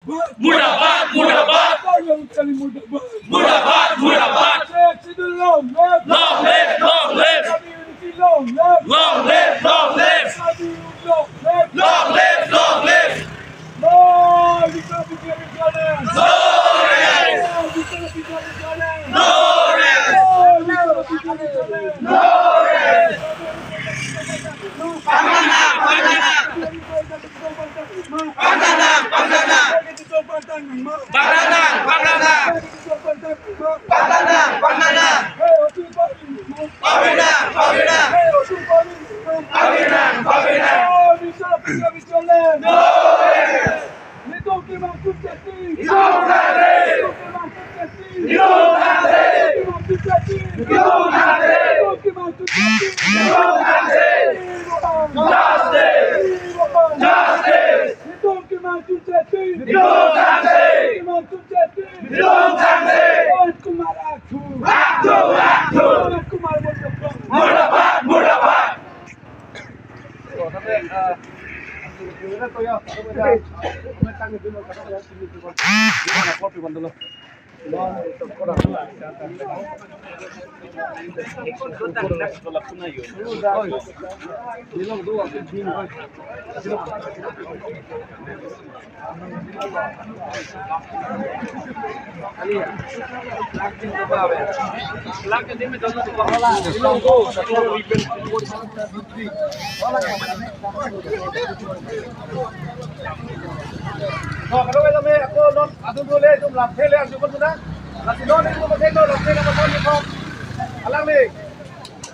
Murabad, murabad. Murabad, murabad. Long live, long live. Long live, long live. Long live, long live.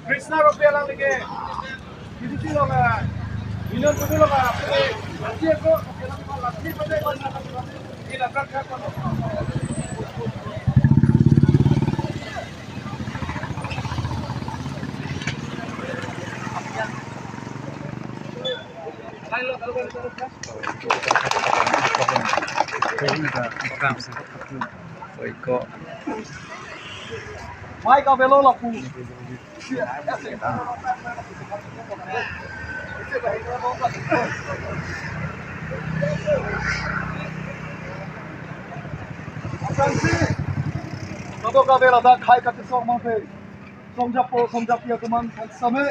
Krishna rupiah lang lagi. Jadi sih loh nggak, ini tuh loh nggak. Nanti aku, nanti pada kalau ini dapat kan? Mai kau belok laku. Todo kabela da khai ka chesong ma pe somjap ya kuman same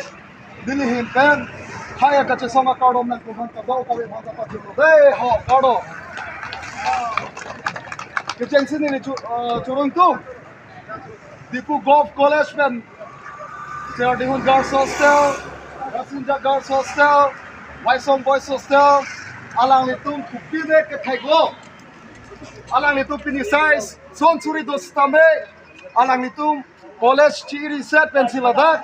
dili hin pen khai ka chesong ka dom na kuman ka do ka be bhaja pa chu de ho kado ke chensin ni churung tu Dipu Golf College pen Dihun Girls Hostel, Rasinja Girls Hostel, Waisong Boys Hostel, alang nitum kupine ke theglo, alang nitum pini size, son suri dostame, alang nitum college chiri set pensilada,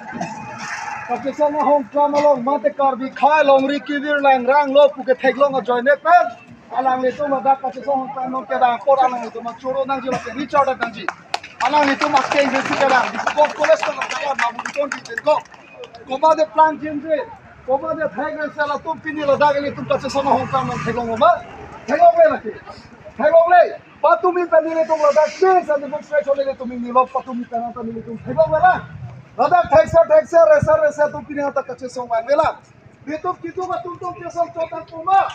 tapi sama hong kamalong mate karbi khai longri kibir lang rang lo puke theglo nga join pen, alang nitum ada kasi hong kamalong kedang por alang nitum choro nang jilo ke Richard nangji. Alang itu mas keng besi kerang, di golf college tu kalau namun itu di tengko, koma de plan jendre, koma de thailand salah tu pini ladak ini tu kaca sama hongkang nang thelong le lagi, thelong le, patu mi peni le tu ladak ni, sandi pun straight oleh le tu mi nilok patu mi pena tu mi tu thelong le lah, ladak theksa resa tu pini atas kaca sama le lah, itu kitu batu tu kesong cotan koma,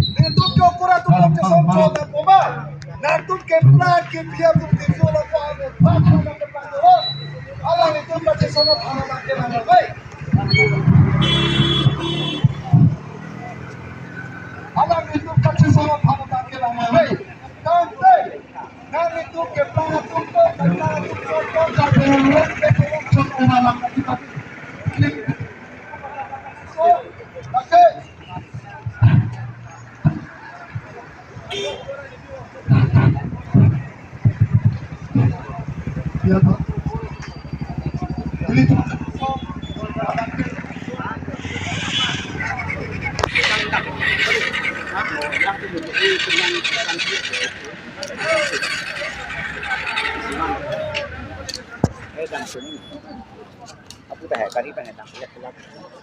itu kau kurang tu kesong cotan koma. Natum ke plan ke biar tu tipu lepas ni, baca nak plan tu. Alang itu baca sama thana nak ke mana baik. Alang itu baca sama thana nak ke mana baik. Kan itu ke plan tu jadi orang ke mana kita. So, okay. Ya Pak. Aku teh kali pengen tak lihat.